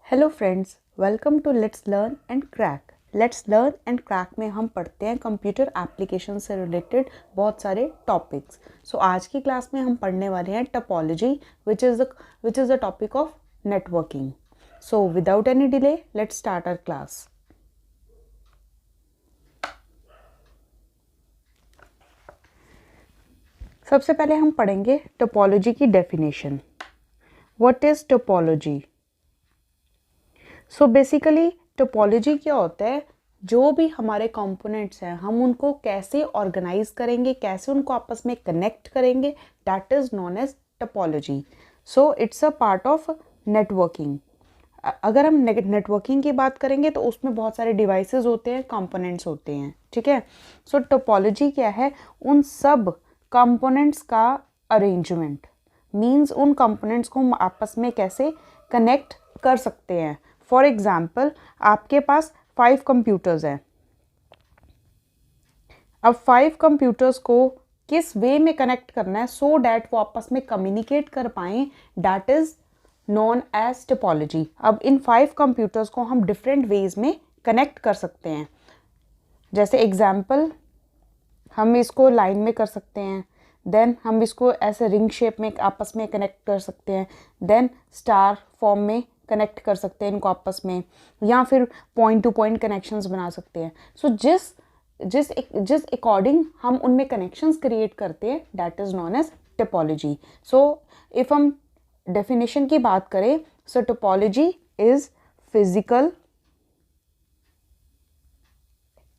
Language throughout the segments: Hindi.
Hello friends, welcome to let's learn and crack. Let's learn and crack में हम पढ़ते हैं कंप्यूटर एप्लीकेशन से रिलेटेड बहुत सारे टॉपिक्स। सो आज की क्लास में हम पढ़ने वाले हैं topology which is the topic of networking. So without any delay let's start our class. सबसे पहले हम पढ़ेंगे टोपोलॉजी की definition. What is topology? So basically topology क्या होता है, जो भी हमारे कंपोनेंट्स हैं हम उनको कैसे ऑर्गेनाइज करेंगे, कैसे उनको आपस में कनेक्ट करेंगे, that is known as topology. So it's a part of networking. अगर हम नेटवर्किंग की बात करेंगे तो उसमें बहुत सारे डिवाइसेस होते हैं, कंपोनेंट्स होते हैं, ठीक है। सो टोपोलॉजी क्या है? उन सब कंपोनेंट्स का अरेंजमेंट, मीन्स उन कंपोनेंट्स को हम आपस में कैसे कनेक्ट कर सकते हैं। फॉर एग्जाम्पल, आपके पास 5 कंप्यूटर्स हैं। अब 5 कंप्यूटर्स को किस वे में कनेक्ट करना है सो डैट वो आपस में कम्युनिकेट कर पाएँ, that is known as topology. अब इन 5 कंप्यूटर्स को हम डिफरेंट वेज में कनेक्ट कर सकते हैं। जैसे एग्जाम्पल, हम इसको लाइन में कर सकते हैं, देन हम इसको ऐसे रिंग शेप में आपस में कनेक्ट कर सकते हैं, देन स्टार फॉर्म में कनेक्ट कर सकते हैं इनको आपस में, या फिर पॉइंट टू पॉइंट कनेक्शंस बना सकते हैं। सो जिस अकॉर्डिंग हम उनमें कनेक्शंस क्रिएट करते हैं, that is known as topology. So if हम डेफिनेशन की बात करें, so topology is physical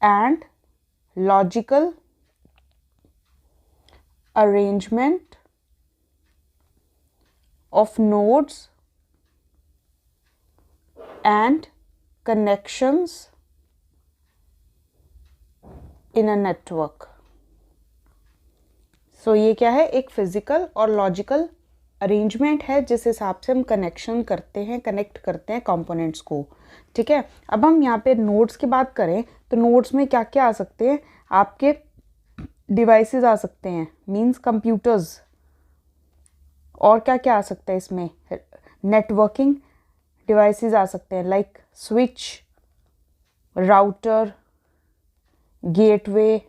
and logical arrangement of nodes and connections in a network. So ये क्या है? एक फिजिकल और लॉजिकल अरेंजमेंट है जिस हिसाब से हम कनेक्शन करते हैं, कनेक्ट करते हैं कंपोनेंट्स को, ठीक है। अब हम यहाँ पे नोड्स की बात करें तो नोड्स में क्या क्या आ सकते हैं? आपके डिवाइसेस आ सकते हैं, मींस कंप्यूटर्स। और क्या क्या आ सकता है इसमें? नेटवर्किंग डिवाइसेस आ सकते हैं, like switch, router, gateway,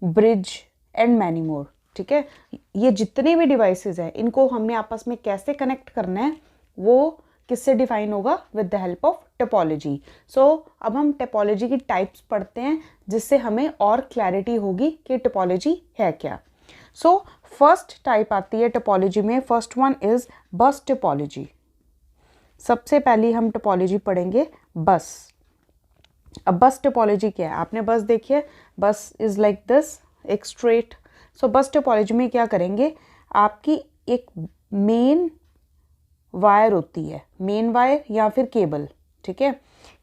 bridge and many more, ठीक है। ये जितने भी डिवाइसेस हैं इनको हमने आपस में कैसे कनेक्ट करना है वो किससे डिफाइन होगा? With the help of topology. So अब हम टोपोलॉजी की टाइप्स पढ़ते हैं जिससे हमें और क्लैरिटी होगी कि टोपोलॉजी है क्या। सो फर्स्ट टाइप आती है टोपोलॉजी में, first one is bus topology. सबसे पहली हम टोपोलॉजी पढ़ेंगे बस। अब बस टोपोलॉजी क्या है? आपने बस देखी है, बस इज लाइक दिस, एक स्ट्रेट। सो बस टोपोलॉजी में क्या करेंगे? आपकी एक मेन वायर होती है, मेन वायर या फिर केबल, ठीक है।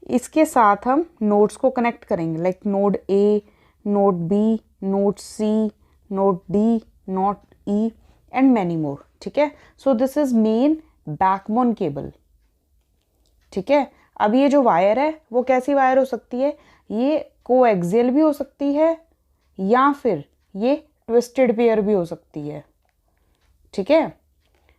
इसके साथ हम नोड्स को कनेक्ट करेंगे, like node A, node B, node C, node D, node E and many more, ठीक है। So this is main backbone cable, ठीक है। अब ये जो वायर है वो कैसी वायर हो सकती है? ये कोएक्सियल भी हो सकती है या फिर ये ट्विस्टेड पेयर भी हो सकती है, ठीक है।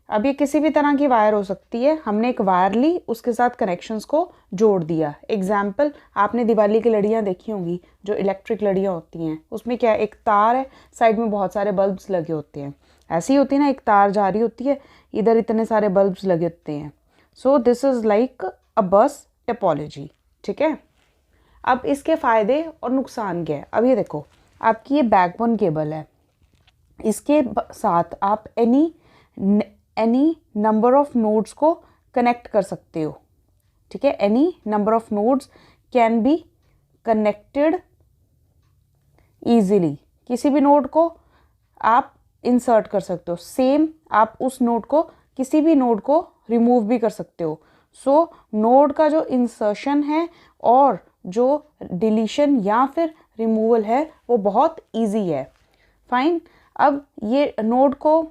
अब ये किसी भी तरह की वायर हो सकती है। हमने एक वायर ली, उसके साथ कनेक्शंस को जोड़ दिया। एग्जाम्पल, आपने दिवाली की लड़ियाँ देखी होंगी, जो इलेक्ट्रिक लड़ियाँ होती हैं, उसमें क्या है? एक तार है, साइड में बहुत सारे बल्ब्स लगे होते हैं। ऐसी होती है ना, एक तार जा रही होती है, इधर इतने सारे बल्ब्स लगे होते हैं। सो दिस इज लाइक अ बस टोपोलॉजी, ठीक है। अब इसके फ़ायदे और नुकसान क्या है? अब ये देखो, आपकी ये बैकबोन केबल है, इसके साथ आप एनी नंबर ऑफ नोड्स को कनेक्ट कर सकते हो, ठीक है। Any number of nodes can be connected easily. किसी भी नोड को आप इंसर्ट कर सकते हो, सेम आप उस नोड को, किसी भी नोड को रिमूव भी कर सकते हो। सो नोड का जो इंसर्शन है और जो डिलीशन या फिर रिमूवल है वो बहुत इजी है। फाइन। अब ये नोड को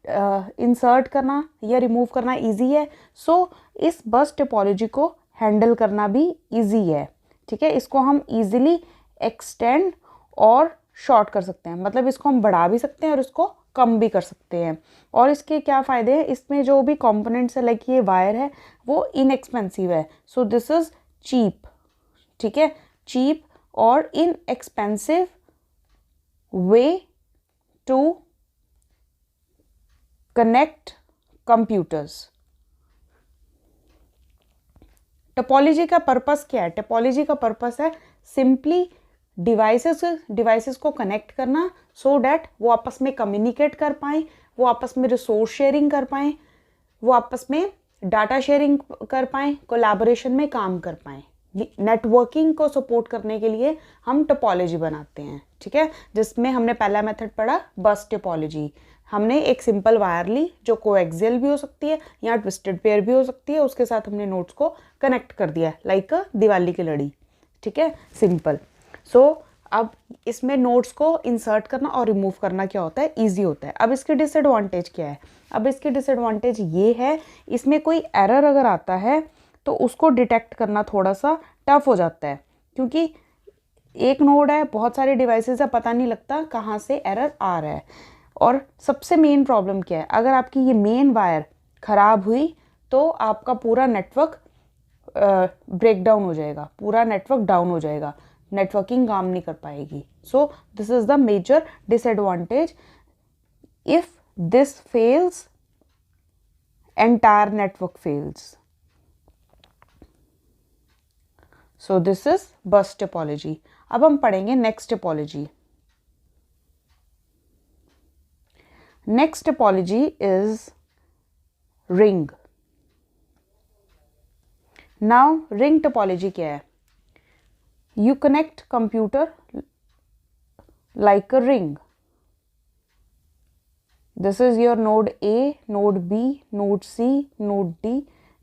इंसर्ट करना या रिमूव करना इजी है, सो इस बस टोपोलॉजी को हैंडल करना भी इजी है, ठीक है। इसको हम इजीली एक्सटेंड और शॉर्ट कर सकते हैं, मतलब इसको हम बढ़ा भी सकते हैं और इसको कम भी कर सकते हैं। और इसके क्या फ़ायदे हैं, इसमें जो भी कंपोनेंट्स है लाइक ये वायर है वो इनएक्सपेंसिव है, सो दिस इज़ चीप, ठीक है, चीप और inexpensive way to connect computers. Topology का पर्पस क्या है? टोपोलॉजी का पर्पस है सिंपली डिवाइसेस को कनेक्ट करना सो डैट वो आपस में कम्युनिकेट कर पाएँ, वो आपस में रिसोर्स शेयरिंग कर पाएँ, वो आपस में डाटा शेयरिंग कर पाएँ, कोलैबोरेशन में काम कर पाएँ। नेटवर्किंग को सपोर्ट करने के लिए हम टोपोलॉजी बनाते हैं, ठीक है, जिसमें हमने पहला मेथड पढ़ा बस टोपोलॉजी। हमने एक सिंपल वायर ली जो कोएक्सियल भी हो सकती है या ट्विस्टेड पेयर भी हो सकती है, उसके साथ हमने नोड्स को कनेक्ट कर दिया लाइक दिवाली की लड़ी, ठीक है, सिंपल। सो अब इसमें नोड्स को इंसर्ट करना और रिमूव करना क्या होता है, ईजी होता है। अब इसकी डिसएडवांटेज क्या है? अब इसकी डिसएडवांटेज ये है, इसमें कोई एरर अगर आता है तो उसको डिटेक्ट करना थोड़ा सा टफ हो जाता है, क्योंकि एक नोड है, बहुत सारे डिवाइसेस है, पता नहीं लगता कहाँ से एरर आ रहा है। और सबसे मेन प्रॉब्लम क्या है, अगर आपकी ये मेन वायर ख़राब हुई तो आपका पूरा नेटवर्क ब्रेक डाउन हो जाएगा, पूरा नेटवर्क डाउन हो जाएगा, नेटवर्किंग काम नहीं कर पाएगी। So this is the major disadvantage. If this fails entire network fails. So this is bus topology. अब हम पढ़ेंगे next topology. Next topology is ring. Now ring topology क्या है? You connect computer like a ring. This is your node A, node B, node C, node D,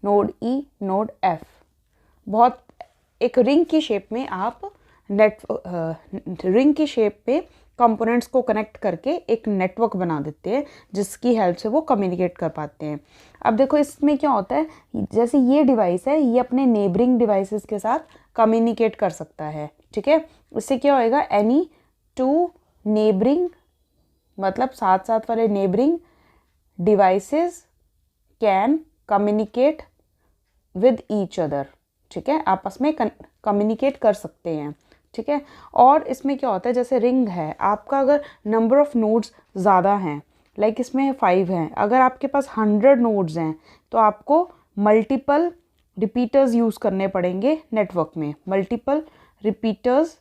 node E, node F. बहुत एक रिंग की शेप में आप रिंग की शेप पे कंपोनेंट्स को कनेक्ट करके एक नेटवर्क बना देते हैं, जिसकी हेल्प से वो कम्युनिकेट कर पाते हैं। अब देखो इसमें क्या होता है, जैसे ये डिवाइस है, ये अपने नेबरिंग डिवाइसेस के साथ कम्युनिकेट कर सकता है, ठीक है। इससे क्या होएगा, एनी टू नेबरिंग मतलब साथ साथ वाले neighbouring devices can communicate with each other, ठीक है, आपस में कम्युनिकेट कर सकते हैं, ठीक है। और इसमें क्या होता है, जैसे रिंग है, आपका अगर नंबर ऑफ नोड्स ज़्यादा हैं, लाइक इसमें 5 हैं, अगर आपके पास 100 नोड्स हैं तो आपको मल्टीपल रिपीटर्स यूज़ करने पड़ेंगे नेटवर्क में, multiple repeaters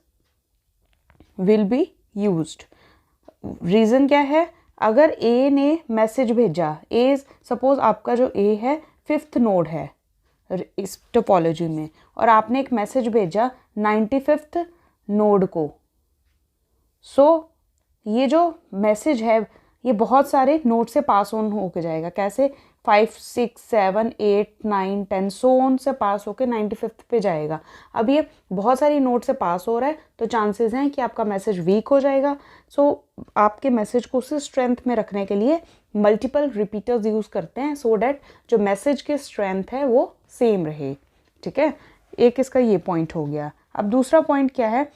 will be used. Reason क्या है, अगर ए ने मैसेज भेजा, ए सपोज आपका जो ए है 5th नोड है इस टोपोलॉजी में, और आपने एक मैसेज भेजा 95th नोड को, सो ये जो मैसेज है ये बहुत सारे नोड से पास ऑन होके जाएगा। कैसे? 5, 6, 7, 8, 9, 10 सो ऑन से पास होके 95th पे जाएगा। अब ये बहुत सारी नोड से पास हो रहा है तो चांसेस हैं कि आपका मैसेज वीक हो जाएगा। सो आपके मैसेज को उसी स्ट्रेंथ में रखने के लिए मल्टीपल रिपीटर्स यूज़ करते हैं, सो डैट जो मैसेज की स्ट्रेंथ है वो सेम रहे, ठीक है। एक इसका ये पॉइंट हो गया। अब दूसरा पॉइंट क्या है,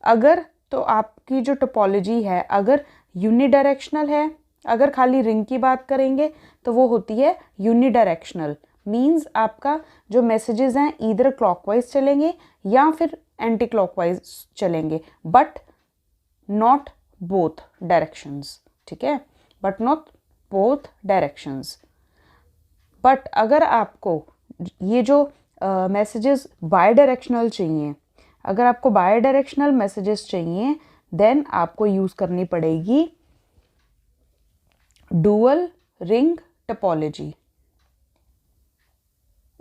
अगर तो आपकी जो टोपोलॉजी है अगर यूनिडायरेक्शनल है, अगर खाली रिंग की बात करेंगे तो वो होती है यूनिडायरेक्शनल, मींस आपका जो मैसेजेस हैं ईदर क्लॉकवाइज चलेंगे या फिर एंटी क्लॉकवाइज चलेंगे, बट नॉट बोथ डायरेक्शंस, ठीक है, but not both directions. But अगर आपको ये जो मैसेजेस बाय डायरेक्शनल चाहिए, अगर आपको बाय डायरेक्शनल मैसेजेस चाहिए, देन आपको यूज़ करनी पड़ेगी डुअल रिंग टोपोलॉजी।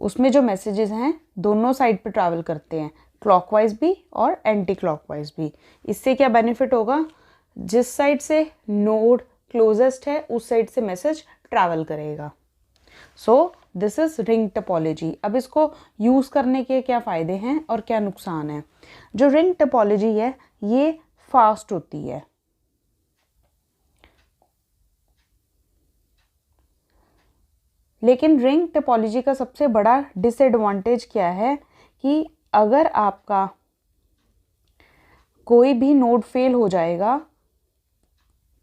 उसमें जो मैसेजेस हैं दोनों साइड पे ट्रैवल करते हैं, क्लॉकवाइज भी और एंटी क्लॉकवाइज भी। इससे क्या बेनिफिट होगा, जिस साइड से नोड क्लोजेस्ट है उस साइड से मैसेज ट्रैवल करेगा। सो दिस इज रिंग टोपोलॉजी। अब इसको यूज़ करने के क्या फ़ायदे हैं और क्या नुकसान है। जो रिंग टोपोलॉजी है ये फास्ट होती है, लेकिन रिंग टोपोलॉजी का सबसे बड़ा डिसएडवांटेज क्या है कि अगर आपका कोई भी नोड फेल हो जाएगा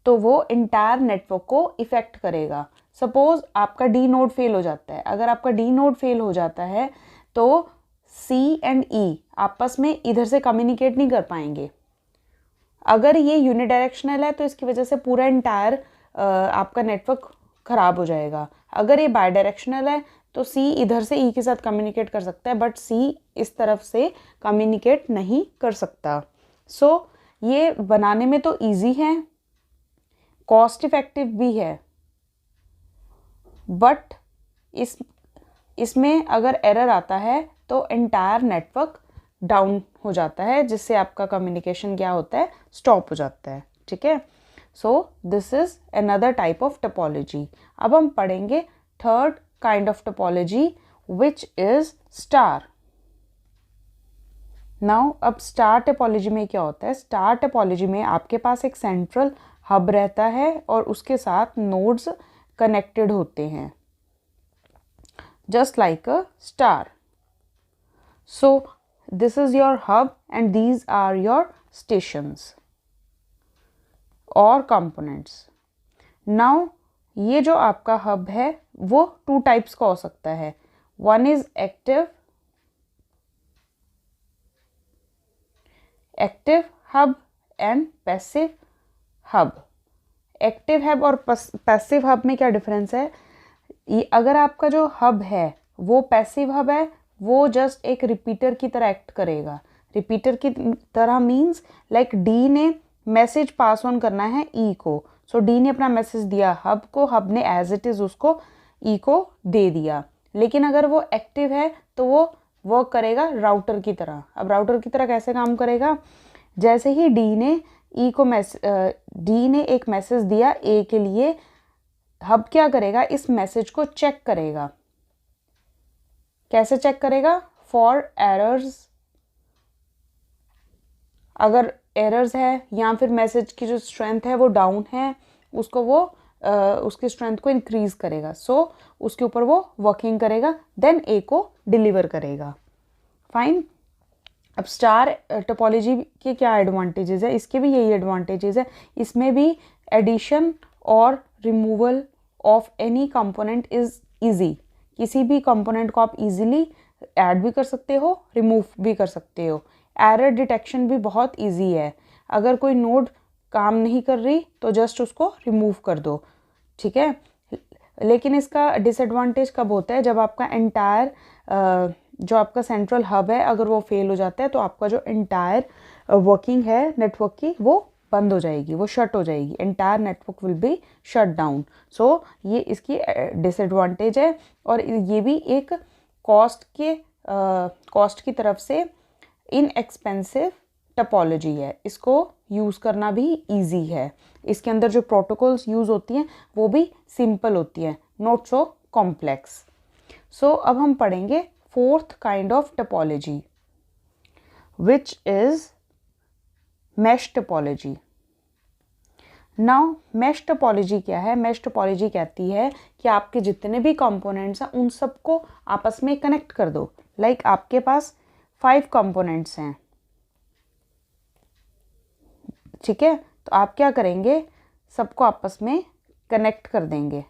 तो वो इंटायर नेटवर्क को इफेक्ट करेगा। सपोज आपका डी नोड फेल हो जाता है, अगर आपका डी नोड फेल हो जाता है तो सी एंड ई आपस में इधर से कम्युनिकेट नहीं कर पाएंगे। अगर ये यूनिडायरेक्शनल है तो इसकी वजह से पूरा इंटायर आपका नेटवर्क खराब हो जाएगा। अगर ये बाई डायरेक्शनल है तो सी इधर से ई के साथ कम्युनिकेट कर सकता है, बट सी इस तरफ से कम्युनिकेट नहीं कर सकता। सो ये बनाने में तो ईजी है, कॉस्ट इफेक्टिव भी है, बट इसमें अगर एरर आता है तो एंटायर नेटवर्क डाउन हो जाता है, जिससे आपका कम्युनिकेशन क्या होता है, स्टॉप हो जाता है। ठीक है, so this is another type of topology. अब हम पढ़ेंगे third kind of topology which is star. Now अब स्टार टोपोलॉजी में क्या होता है? स्टार टोपोलॉजी में आपके पास एक सेंट्रल हब रहता है और उसके साथ नोड्स कनेक्टेड होते हैं, just like a star. So this is your hub and these are your stations और कंपोनेंट्स। नाउ ये जो आपका हब है वो टू टाइप्स का हो सकता है। One is active hub and passive hub. Active hub और पैसिव हब में क्या डिफरेंस है? अगर आपका जो हब है वो पैसिव हब है, वो जस्ट एक रिपीटर की तरह एक्ट करेगा। रिपीटर की तरह मीन्स लाइक डी ने मैसेज पास ऑन करना है ई को, सो डी ने अपना मैसेज दिया हब को, हब ने एज इट इज़ उसको ई को दे दिया। लेकिन अगर वो एक्टिव है तो वो वर्क करेगा राउटर की तरह। अब राउटर की तरह कैसे काम करेगा? जैसे ही डी ने एक मैसेज दिया ए के लिए, हब क्या करेगा, इस मैसेज को चेक करेगा। कैसे चेक करेगा? For errors. अगर एरर्स है या फिर मैसेज की जो स्ट्रेंथ है वो डाउन है, उसको वो उसकी स्ट्रेंथ को इंक्रीज करेगा। सो उसके ऊपर वो वर्किंग करेगा, देन ए को डिलीवर करेगा। फाइन। अब स्टार टोपोलॉजी के क्या एडवांटेजेस है? इसके भी यही एडवांटेजेस है। इसमें भी एडिशन और removal of any component is easy. किसी भी कंपोनेंट को आप इजीली ऐड भी कर सकते हो, रिमूव भी कर सकते हो। एरर डिटेक्शन भी बहुत इजी है। अगर कोई नोड काम नहीं कर रही तो जस्ट उसको रिमूव कर दो। ठीक है, लेकिन इसका डिसएडवांटेज कब होता है? जब आपका एंटायर जो आपका सेंट्रल हब है अगर वो फेल हो जाता है तो आपका जो एंटायर वर्किंग है नेटवर्क की वो बंद हो जाएगी, वो शट हो जाएगी। Entire network will be shut down. So ये इसकी डिसएडवांटेज है, और ये भी एक कॉस्ट की तरफ से इनएक्सपेंसिव टोपोलॉजी है। इसको यूज़ करना भी इजी है। इसके अंदर जो प्रोटोकॉल्स यूज़ होती हैं वो भी सिंपल होती हैं, नॉट सो कॉम्प्लेक्स। सो अब हम पढ़ेंगे fourth kind of topology which is mesh topology. Now mesh topology क्या है? मैश टोपोलॉजी कहती है कि आपके जितने भी कंपोनेंट्स हैं उन सबको आपस में कनेक्ट कर दो। लाइक आपके पास 5 कंपोनेंट्स हैं, ठीक है, तो आप क्या करेंगे, सबको आपस में कनेक्ट कर देंगे।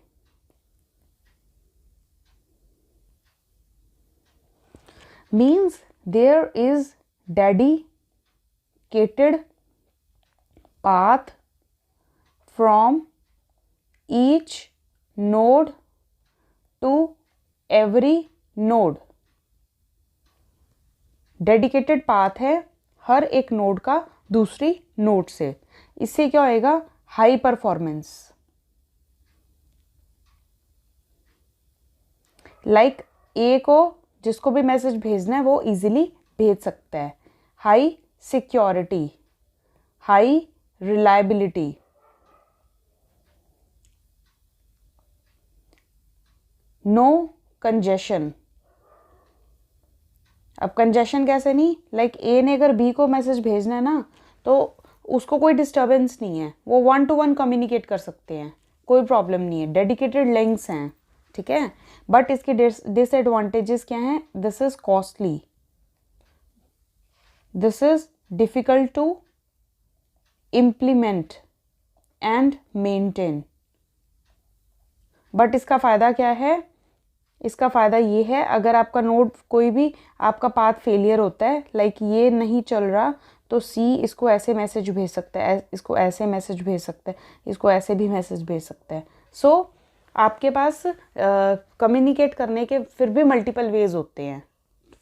Means there is dedicated path from each node to every node। Dedicated path है हर एक नोड का दूसरी नोड से। इससे क्या होएगा? High performance. लाइक ए को जिसको भी मैसेज भेजना है वो इजीली भेज सकता है। High security, high reliability. No congestion. अब कंजेशन कैसे नहीं? लाइक ए ने अगर बी को मैसेज भेजना है ना तो उसको कोई डिस्टर्बेंस नहीं है, वो 1 to 1 कम्युनिकेट कर सकते हैं, कोई प्रॉब्लम नहीं है। डेडिकेटेड लिंक्स हैं, ठीक है। बट इसके डिसएडवांटेजेस क्या हैं? This is costly, this is difficult to implement and maintain. But इसका फ़ायदा क्या है? इसका फ़ायदा ये है, अगर आपका नोड कोई भी आपका पाथ फेलियर होता है, लाइक ये नहीं चल रहा, तो सी इसको ऐसे मैसेज भेज सकता है, इसको ऐसे मैसेज भेज सकता है, इसको ऐसे भी मैसेज भेज सकता है। सो आपके पास कम्युनिकेट करने के फिर भी मल्टीपल वेज होते हैं।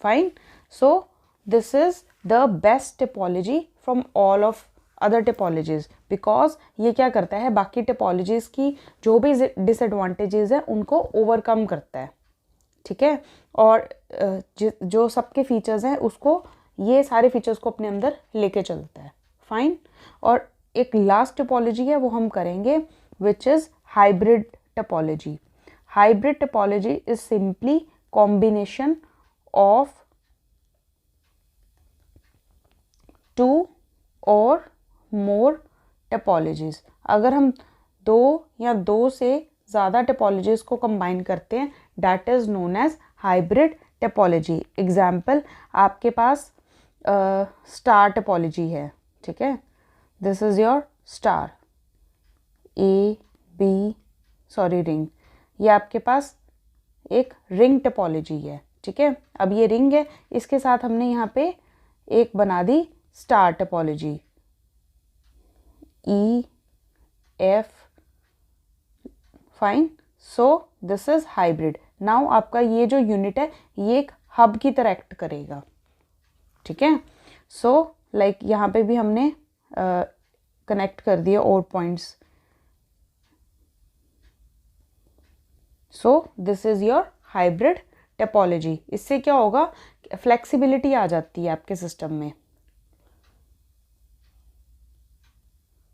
Fine. So this is the best topology from all of other topologies, because ये क्या करता है, बाकी टिपोलॉजीज की जो भी डिसएडवांटेजेस है उनको ओवरकम करता है। ठीक है। और जो सबके फीचर्स हैं उसको, ये सारे फीचर्स को अपने अंदर लेके चलता है। फाइन। और एक लास्ट टिपोलॉजी है वो हम करेंगे, which is hybrid topology. Hybrid topology is simply combination of two or more typologies. अगर हम दो या दो से ज़्यादा टिपोलॉजीज को कंबाइन करते हैं, that is known as hybrid topology. Example, आपके पास स्टार टिपोलॉजी है। ठीक है, this is your star, ring. ये आपके पास एक रिंग टिपोलॉजी है। ठीक है, अब ये रिंग है, इसके साथ हमने यहाँ पे एक बना दी star topology, EF। Fine. So this is hybrid. Now आपका ये जो यूनिट है ये एक हब की तरह एक्ट करेगा। ठीक है। सो लाइक यहाँ पे भी हमने कनेक्ट कर दिए और points. So this is your hybrid typology. इससे क्या होगा, फ्लेक्सिबिलिटी आ जाती है आपके सिस्टम में,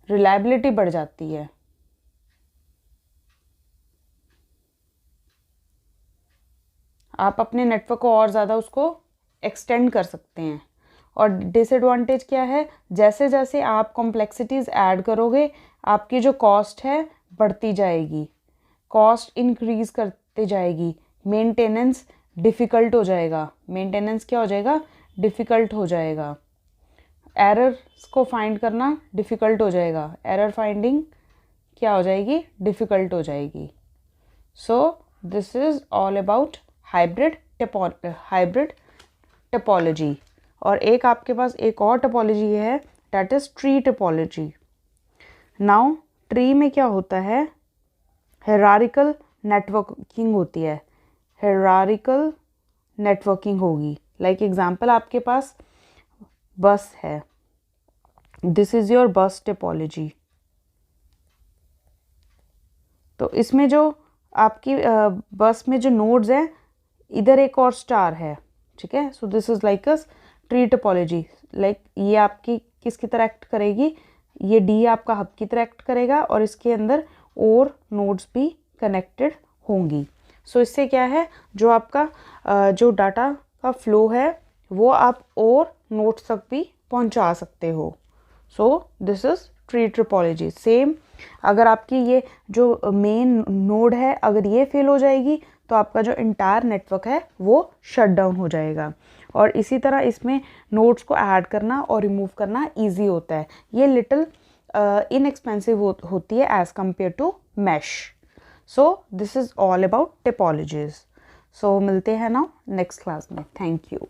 रिलायबिलिटी बढ़ जाती है। आप अपने नेटवर्क को और ज़्यादा उसको एक्सटेंड कर सकते हैं। और डिसएडवांटेज क्या है, जैसे जैसे आप कॉम्प्लेक्सिटीज़ ऐड करोगे आपकी जो कॉस्ट है बढ़ती जाएगी, कॉस्ट इंक्रीज करते जाएगी, मेंटेनेंस डिफ़िकल्ट हो जाएगा। मेंटेनेंस क्या हो जाएगा, डिफ़िकल्ट हो जाएगा। एरर्स को फाइंड करना डिफ़िकल्ट हो जाएगा, एरर फाइंडिंग क्या हो जाएगी, डिफ़िकल्ट हो जाएगी। सो this is all about hybrid typology. और एक आपके पास एक और टिपोलॉजी है, that is tree typology. Now tree में क्या होता है, हायरार्किकल नेटवर्किंग होती है, हायरार्किकल नेटवर्किंग होगी। लाइक एग्जांपल, आपके पास बस है, दिस इज़ योर बस टिपोलॉजी। तो इसमें जो आपकी बस में जो नोड्स हैं, इधर एक और स्टार है। ठीक है। So this is like a tree typology. Like ये आपकी किसकी तरह एक्ट करेगी, ये डी आपका हब की तरह एक्ट करेगा और इसके अंदर और नोड्स भी कनेक्टेड होंगी। सो इससे क्या है, जो आपका जो डाटा का फ्लो है वो आप और नोड्स तक भी पहुंचा सकते हो। सो this is tree typology. Same, अगर आपकी ये जो मेन नोड है अगर ये फेल हो जाएगी तो आपका जो इंटायर नेटवर्क है वो शट डाउन हो जाएगा। और इसी तरह इसमें नोड्स को ऐड करना और रिमूव करना इजी होता है। ये लिटिल इनएक्सपेंसिव होती है as compare to mesh. So this is all about topologies. So मिलते हैं ना नेक्स्ट क्लास में। Thank you.